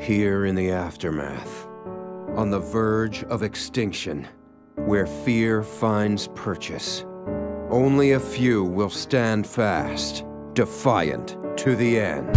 Here in the aftermath, on the verge of extinction, where fear finds purchase, only a few will stand fast, defiant to the end.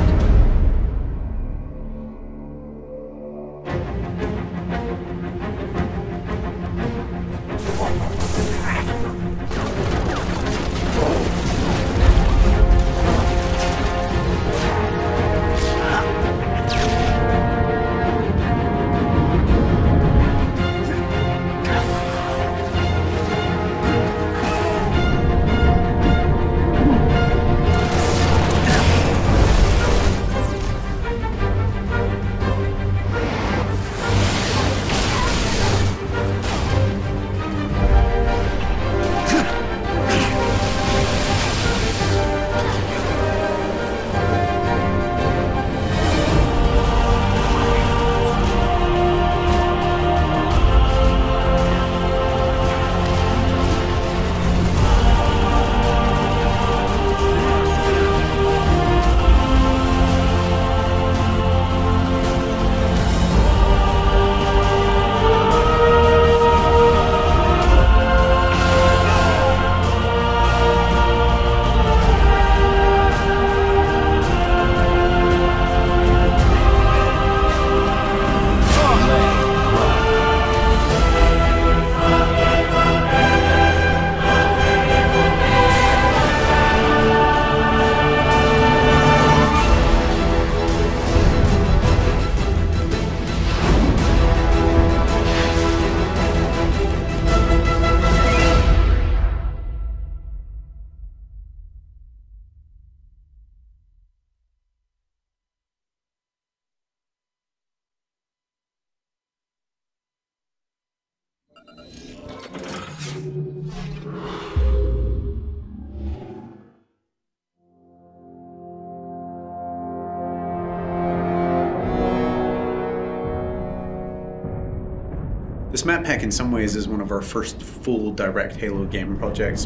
This map pack in some ways is one of our first full direct Halo game projects.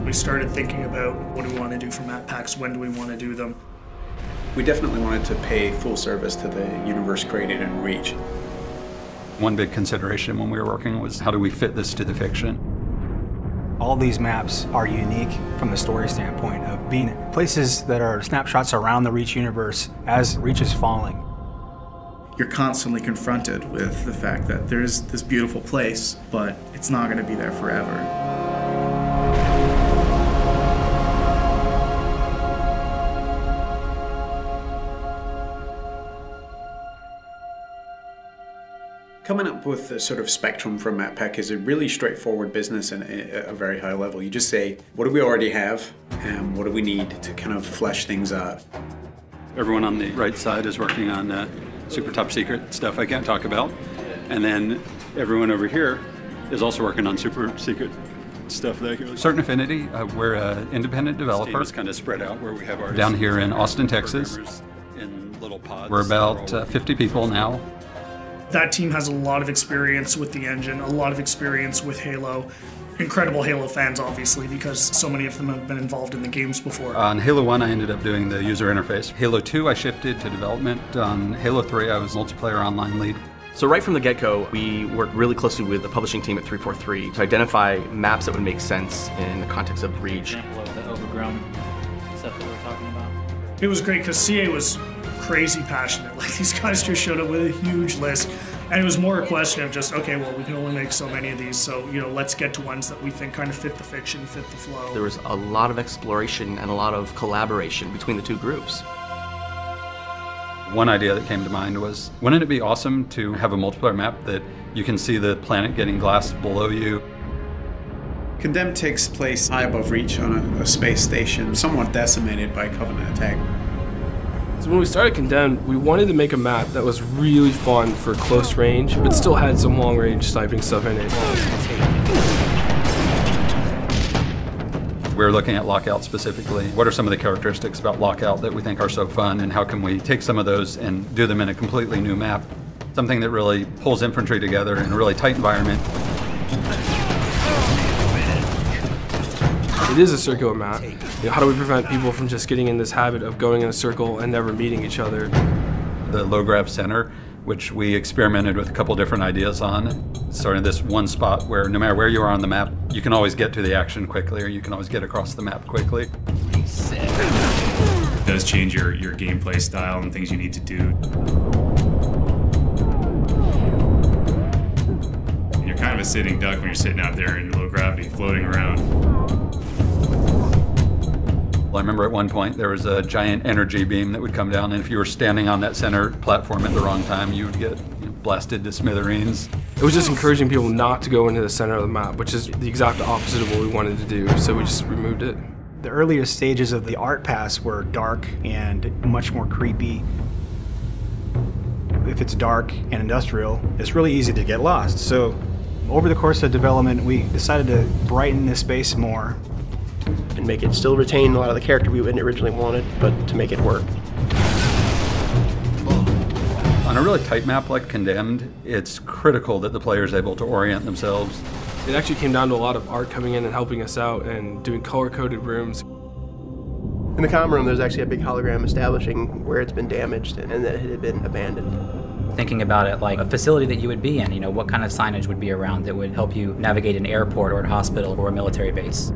We started thinking about what do we want to do for map packs, when do we want to do them. We definitely wanted to pay full service to the universe created in Reach. One big consideration when we were working was how do we fit this to the fiction? All these maps are unique from the story standpoint of being places that are snapshots around the Reach universe as Reach is falling. You're constantly confronted with the fact that there's this beautiful place, but it's not going to be there forever. Coming up with the sort of spectrum for a map pack is a really straightforward business and at a very high level. You just say, what do we already have and what do we need to kind of flesh things out? Everyone on the right side is working on super top secret stuff I can't talk about. And then everyone over here is also working on super secret stuff that goes. Certain Affinity, we're an independent developer. It's kind of spread out where we have artists down here in Austin, Texas. In little pods. We're about 50 people now. That team has a lot of experience with the engine, a lot of experience with Halo. Incredible Halo fans, obviously, because so many of them have been involved in the games before. On Halo 1, I ended up doing the user interface. Halo 2, I shifted to development. On Halo 3, I was multiplayer online lead. So right from the get-go, we worked really closely with the publishing team at 343 to identify maps that would make sense in the context of Reach. Example of the overgrown stuff that we're talking about. It was great because CA was crazy passionate. Like, these guys just showed up with a huge list. And it was more a question of just, okay, well, we can only make so many of these, so, you know, let's get to ones that we think kind of fit the fiction, fit the flow. There was a lot of exploration and a lot of collaboration between the two groups. One idea that came to mind was, wouldn't it be awesome to have a multiplayer map that you can see the planet getting glassed below you? Condemned takes place high above Reach on a space station, somewhat decimated by Covenant attack. So when we started Condemned, we wanted to make a map that was really fun for close range, but still had some long range sniping stuff in it. We're looking at Lockout specifically. What are some of the characteristics about Lockout that we think are so fun, and how can we take some of those and do them in a completely new map? Something that really pulls infantry together in a really tight environment. It is a circular map. How do we prevent people from just getting in this habit of going in a circle and never meeting each other? The low grav center, which we experimented with a couple different ideas on. Starting this one spot where no matter where you are on the map, you can always get to the action quickly, or you can always get across the map quickly. It does change your gameplay style and things you need to do. And you're kind of a sitting duck when you're sitting out there in low gravity, floating around. I remember at one point there was a giant energy beam that would come down, and if you were standing on that center platform at the wrong time, you would get blasted to smithereens. It was just encouraging people not to go into the center of the map, which is the exact opposite of what we wanted to do, so we just removed it. The earliest stages of the art pass were dark and much more creepy. If it's dark and industrial, it's really easy to get lost. So over the course of development, we decided to brighten this space more. And make it still retain a lot of the character we originally wanted, but to make it work. On a really tight map like Condemned, it's critical that the player is able to orient themselves. It actually came down to a lot of art coming in and helping us out and doing color-coded rooms. In the comm room, there's actually a big hologram establishing where it's been damaged and that it had been abandoned. Thinking about it like a facility that you would be in, what kind of signage would be around that would help you navigate an airport or a hospital or a military base.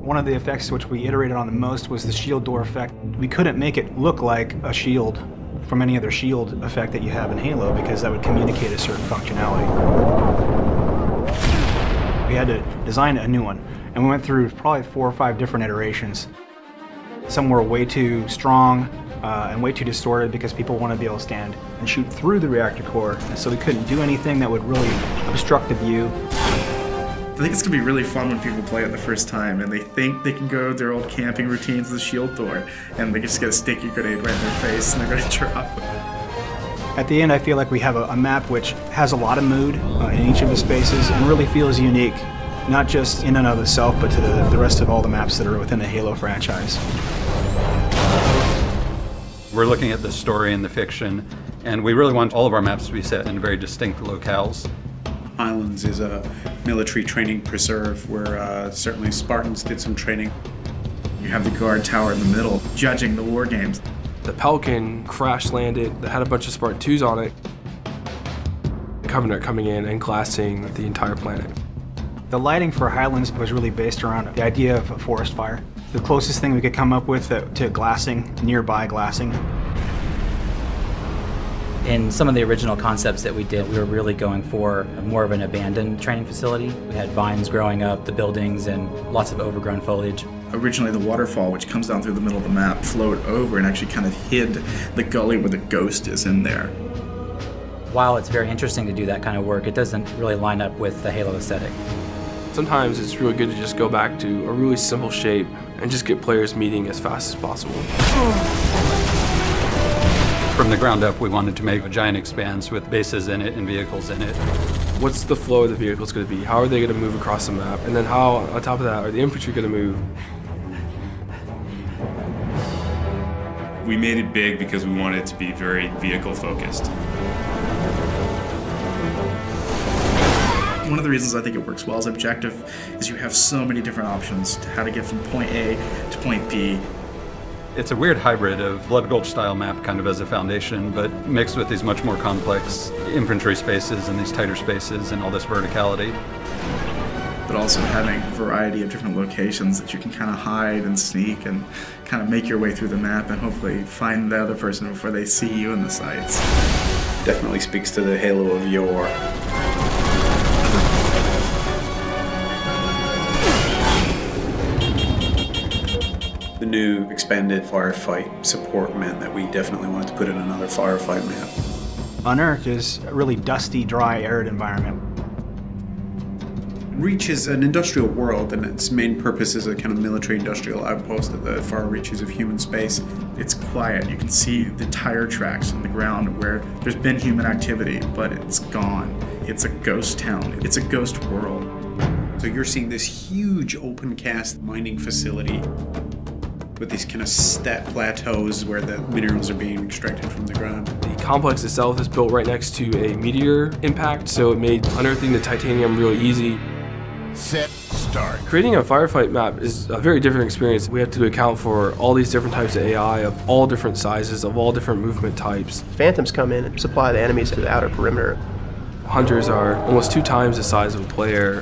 One of the effects which we iterated on the most was the shield door effect. We couldn't make it look like a shield from any other shield effect that you have in Halo because that would communicate a certain functionality. We had to design a new one, and we went through probably 4 or 5 different iterations. Some were way too strong and way too distorted because people wanted to be able to stand and shoot through the reactor core, and so we couldn't do anything that would really obstruct the view. I think it's going to be really fun when people play it the first time and they think they can go their old camping routines with the shield door and they just get a sticky grenade right in their face and they're going to drop it. At the end, I feel like we have a map which has a lot of mood in each of the spaces and really feels unique, not just in and of itself, but to the rest of all the maps that are within the Halo franchise. We're looking at the story and the fiction, and we really want all of our maps to be set in very distinct locales. Highlands is a military training preserve where certainly Spartans did some training. You have the guard tower in the middle, judging the war games. The Pelican crash landed that had a bunch of Spartan 2s on it. The Covenant coming in and glassing the entire planet. The lighting for Highlands was really based around the idea of a forest fire. The closest thing we could come up with to glassing, nearby glassing. In some of the original concepts that we did, we were really going for more of an abandoned training facility. We had vines growing up, the buildings, and lots of overgrown foliage. Originally the waterfall, which comes down through the middle of the map, flowed over and actually kind of hid the gully where the ghost is in there. While it's very interesting to do that kind of work, it doesn't really line up with the Halo aesthetic. Sometimes it's really good to just go back to a really simple shape and just get players meeting as fast as possible. From the ground up, we wanted to make a giant expanse with bases in it and vehicles in it. What's the flow of the vehicles going to be? How are they going to move across the map? And then how, on top of that, are the infantry going to move? We made it big because we wanted it to be very vehicle focused. One of the reasons I think it works well as objective is you have so many different options to how to get from point A to point B. It's a weird hybrid of Blood Gulch style map kind of as a foundation, but mixed with these much more complex infantry spaces and these tighter spaces and all this verticality. But also having a variety of different locations that you can kind of hide and sneak and kind of make your way through the map and hopefully find the other person before they see you in the sights. Definitely speaks to the Halo of yore. The new expanded firefight support meant that we definitely wanted to put in another firefight map. Unearthed is a really dusty, dry, arid environment. Reach is an industrial world, and its main purpose is a kind of military-industrial outpost at the far reaches of human space. It's quiet. You can see the tire tracks on the ground where there's been human activity, but it's gone. It's a ghost town. It's a ghost world. So you're seeing this huge open-cast mining facility with these kind of step plateaus where the minerals are being extracted from the ground. The complex itself is built right next to a meteor impact, so it made unearthing the titanium really easy. Set, start. Creating a firefight map is a very different experience. We have to account for all these different types of AI of all different sizes, of all different movement types. Phantoms come in and supply the enemies to the outer perimeter. Hunters are almost 2 times the size of a player.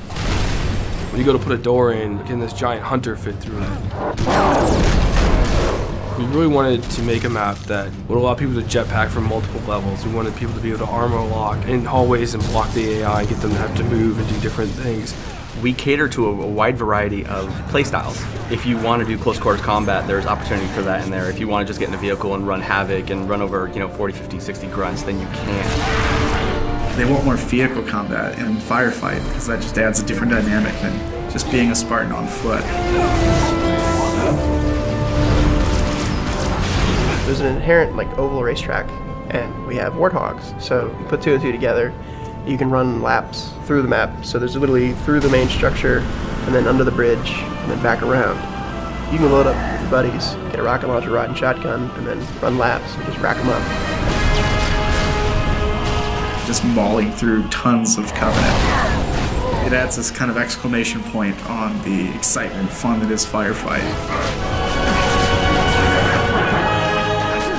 When you go to put a door in, can this giant hunter fit through it? We really wanted to make a map that would allow people to jetpack from multiple levels. We wanted people to be able to armor lock in hallways and block the AI and get them to have to move and do different things. We cater to a wide variety of playstyles. If you want to do close quarters combat, there's opportunity for that in there. If you want to just get in a vehicle and run havoc and run over, 40, 50, 60 grunts, then you can. They want more vehicle combat in Firefight because that just adds a different dynamic than just being a Spartan on foot. There's an inherent oval racetrack, and we have warthogs. So you put 2 and 2 together, you can run laps through the map. So there's literally through the main structure, and then under the bridge, and then back around. You can load up with your buddies, get a rocket launcher, rod and shotgun, and then run laps and just rack them up. Just mauling through tons of Covenant. It adds this kind of exclamation point on the excitement and fun that is Firefight.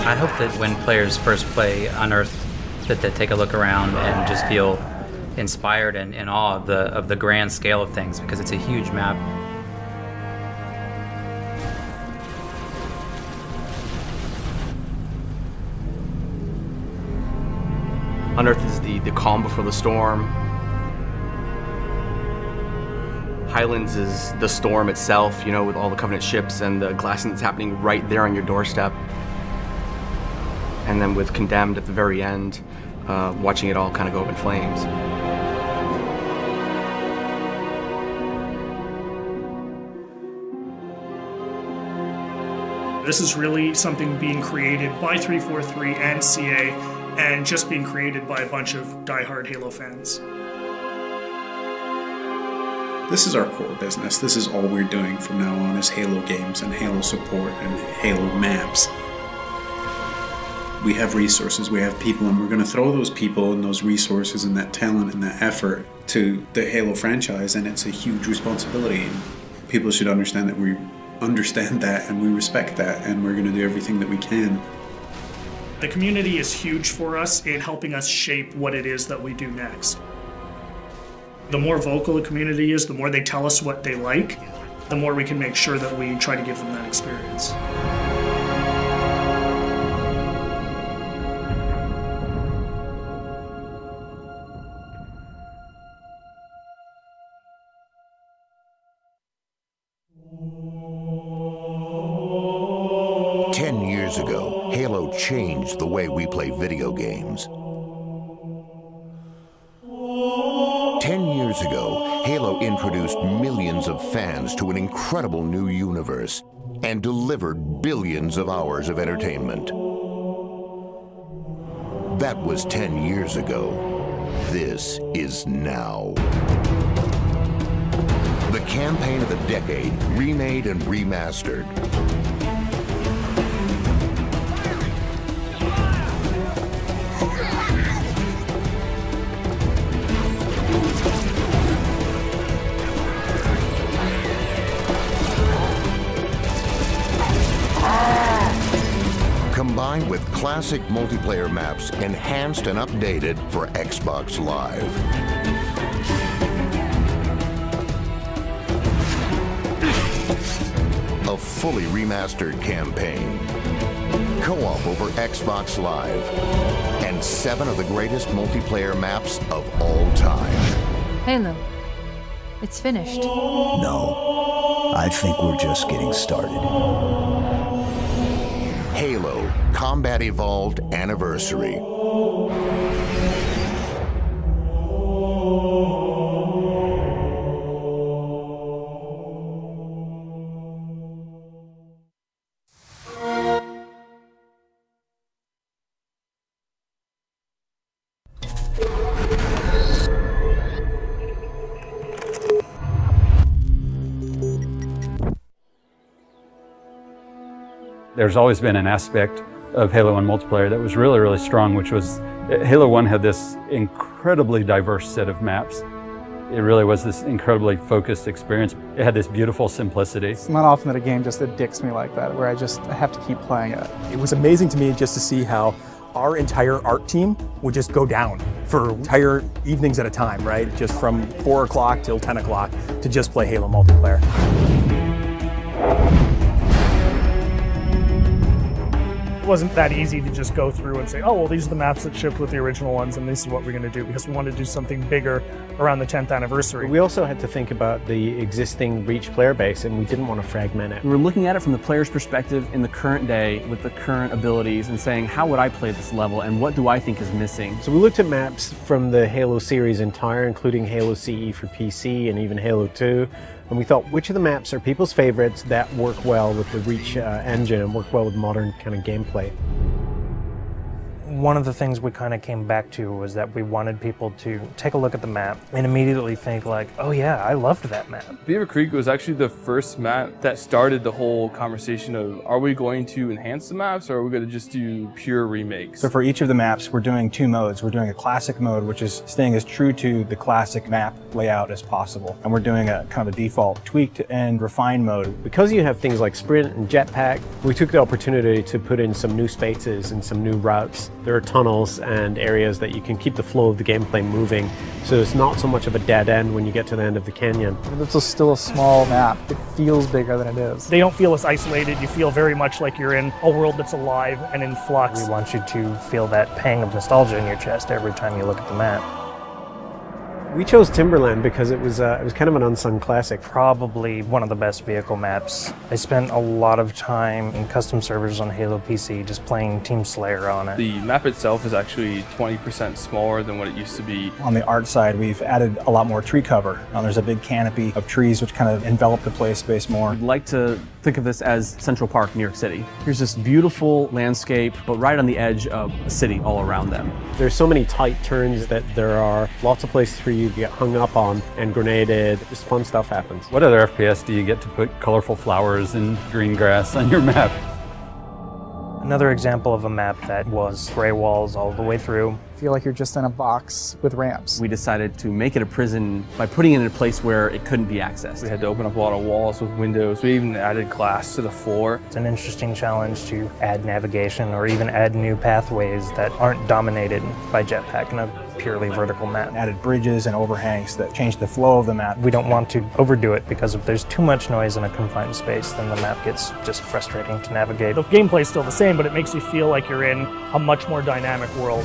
I hope that when players first play Unearthed, that they take a look around and just feel inspired and in awe of the grand scale of things, because it's a huge map. Unearthed is the calm before the storm. Highlands is the storm itself, with all the Covenant ships and the glassing that's happening right there on your doorstep. And then with Condemned at the very end, watching it all kind of go up in flames. This is really something being created by 343 and CA, and just being created by a bunch of diehard Halo fans. This is our core business. This is all we're doing from now on is Halo games and Halo support and Halo maps. We have resources, we have people, and we're going to throw those people and those resources and that talent and that effort to the Halo franchise, and it's a huge responsibility. People should understand that we understand that and we respect that, and we're going to do everything that we can. The community is huge for us in helping us shape what it is that we do next. The more vocal the community is, the more they tell us what they like, the more we can make sure that we try to give them that experience. Years ago, Halo changed the way we play video games. 10 years ago, Halo introduced millions of fans to an incredible new universe and delivered billions of hours of entertainment. That was 10 years ago. This is now. The campaign of the decade, remade and remastered. Combined with classic multiplayer maps, enhanced and updated for Xbox Live. A fully remastered campaign. Co-op over Xbox Live. And 7 of the greatest multiplayer maps of all time. Halo. It's finished. No. I think we're just getting started. Halo Combat Evolved Anniversary. There's always been an aspect of Halo 1 multiplayer that was really, really strong, which was Halo 1 had this incredibly diverse set of maps. It really was this incredibly focused experience. It had this beautiful simplicity. It's not often that a game just addicts me like that, where I have to keep playing it. It was amazing to me just to see how our entire art team would just go down for entire evenings at a time, right? Just from 4 o'clock till 10 o'clock to just play Halo multiplayer. It wasn't that easy to just go through and say, oh, well, these are the maps that shipped with the original ones, and this is what we're going to do, because we wanted to do something bigger around the 10th anniversary. We also had to think about the existing Reach player base, and we didn't want to fragment it. We were looking at it from the player's perspective in the current day with the current abilities and saying, how would I play this level, and what do I think is missing? So we looked at maps from the Halo series entire, including Halo CE for PC and even Halo 2. And we thought, which of the maps are people's favorites that work well with the Reach engine and work well with modern kind of gameplay? One of the things we kind of came back to was that we wanted people to take a look at the map and immediately think like, oh yeah, I loved that map. Beaver Creek was actually the first map that started the whole conversation of, are we going to enhance the maps or are we going to just do pure remakes? So for each of the maps, we're doing 2 modes. We're doing a classic mode, which is staying as true to the classic map layout as possible. And we're doing a kind of a default tweaked and refined mode. Because you have things like sprint and jetpack, we took the opportunity to put in some new spaces and some new routes. There are tunnels and areas that you can keep the flow of the gameplay moving, so it's not so much of a dead end when you get to the end of the canyon. It's still a small map. It feels bigger than it is. They don't feel as isolated. You feel very much like you're in a world that's alive and in flux. We want you to feel that pang of nostalgia in your chest every time you look at the map. We chose Timberland because it was kind of an unsung classic. Probably one of the best vehicle maps. I spent a lot of time in custom servers on Halo PC just playing Team Slayer on it. The map itself is actually 20% smaller than what it used to be. On the art side, we've added a lot more tree cover. There's a big canopy of trees which kind of envelop the play space more. I'd like to think of this as Central Park, New York City. Here's this beautiful landscape, but right on the edge of a city all around them. There's so many tight turns that there are lots of places for you to get hung up on and grenaded. Just fun stuff happens. What other FPS do you get to put colorful flowers and green grass on your map? Another example of a map that was gray walls all the way through. Feel like you're just in a box with ramps. We decided to make it a prison by putting it in a place where it couldn't be accessed. We had to open up a lot of walls with windows. We even added glass to the floor. It's an interesting challenge to add navigation or even add new pathways that aren't dominated by jetpack in a purely vertical map. Added bridges and overhangs that change the flow of the map. We don't want to overdo it because if there's too much noise in a confined space, then the map gets just frustrating to navigate. The gameplay's still the same, but it makes you feel like you're in a much more dynamic world.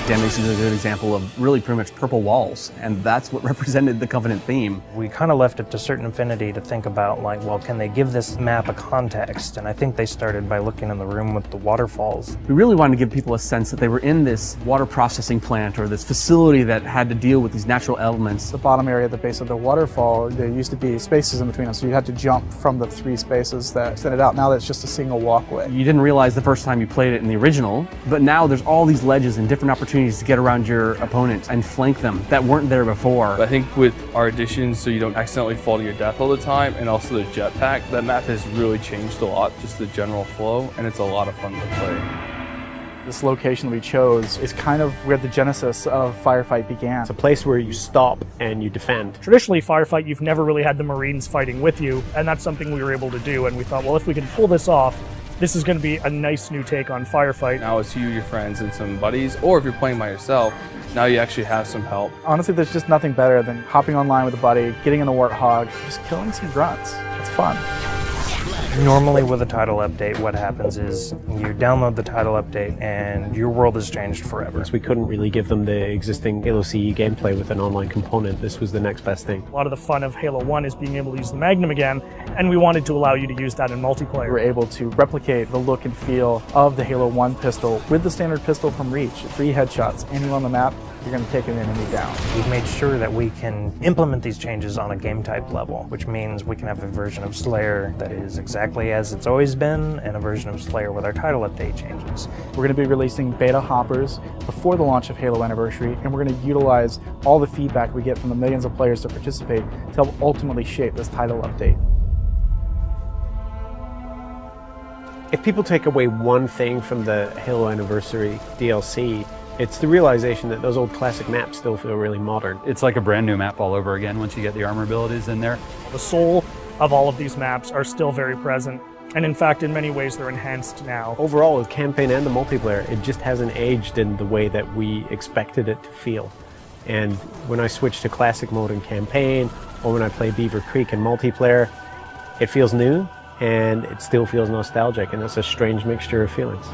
Damnation is a good example of really pretty much purple walls, and that's what represented the Covenant theme. We kind of left it to certain affinity to think about, like, well, can they give this map a context? And I think they started by looking in the room with the waterfalls. We really wanted to give people a sense that they were in this water processing plant or this facility that had to deal with these natural elements. The bottom area at the base of the waterfall, there used to be spaces in between them, so you had to jump from the 3 spaces that extended out. Now that's just a single walkway. You didn't realize the first time you played it in the original, but now there's all these ledges and different opportunities to get around your opponent and flank them that weren't there before. I think with our additions, so you don't accidentally fall to your death all the time, and also the jetpack, that map has really changed a lot, just the general flow, and it's a lot of fun to play. This location we chose is kind of where the genesis of Firefight began. It's a place where you stop and you defend. Traditionally, Firefight, you've never really had the Marines fighting with you, and that's something we were able to do, and we thought, well, if we can pull this off, this is going to be a nice new take on Firefight. Now it's you, your friends, and some buddies, or if you're playing by yourself, now you actually have some help. Honestly, there's just nothing better than hopping online with a buddy, getting in the Warthog, just killing some grunts. It's fun. Normally with a title update, what happens is you download the title update and your world has changed forever. So we couldn't really give them the existing Halo CE gameplay with an online component. This was the next best thing. A lot of the fun of Halo 1 is being able to use the Magnum again, and we wanted to allow you to use that in multiplayer. We're able to replicate the look and feel of the Halo 1 pistol with the standard pistol from Reach. 3 headshots, anywhere on the map, you're going to take an enemy down. We've made sure that we can implement these changes on a game type level, which means we can have a version of Slayer that is exactly as it's always been, and a version of Slayer with our title update changes. We're going to be releasing beta hoppers before the launch of Halo Anniversary, and we're going to utilize all the feedback we get from the millions of players that participate to help ultimately shape this title update. If people take away one thing from the Halo Anniversary DLC, It's the realization that those old classic maps still feel really modern. It's like a brand new map all over again once you get the armor abilities in there. The soul of all of these maps are still very present, and in fact, in many ways, they're enhanced now. Overall, with campaign and the multiplayer, it just hasn't aged in the way that we expected it to feel. And when I switch to classic mode in campaign, or when I play Beaver Creek in multiplayer, it feels new, and it still feels nostalgic, and it's a strange mixture of feelings.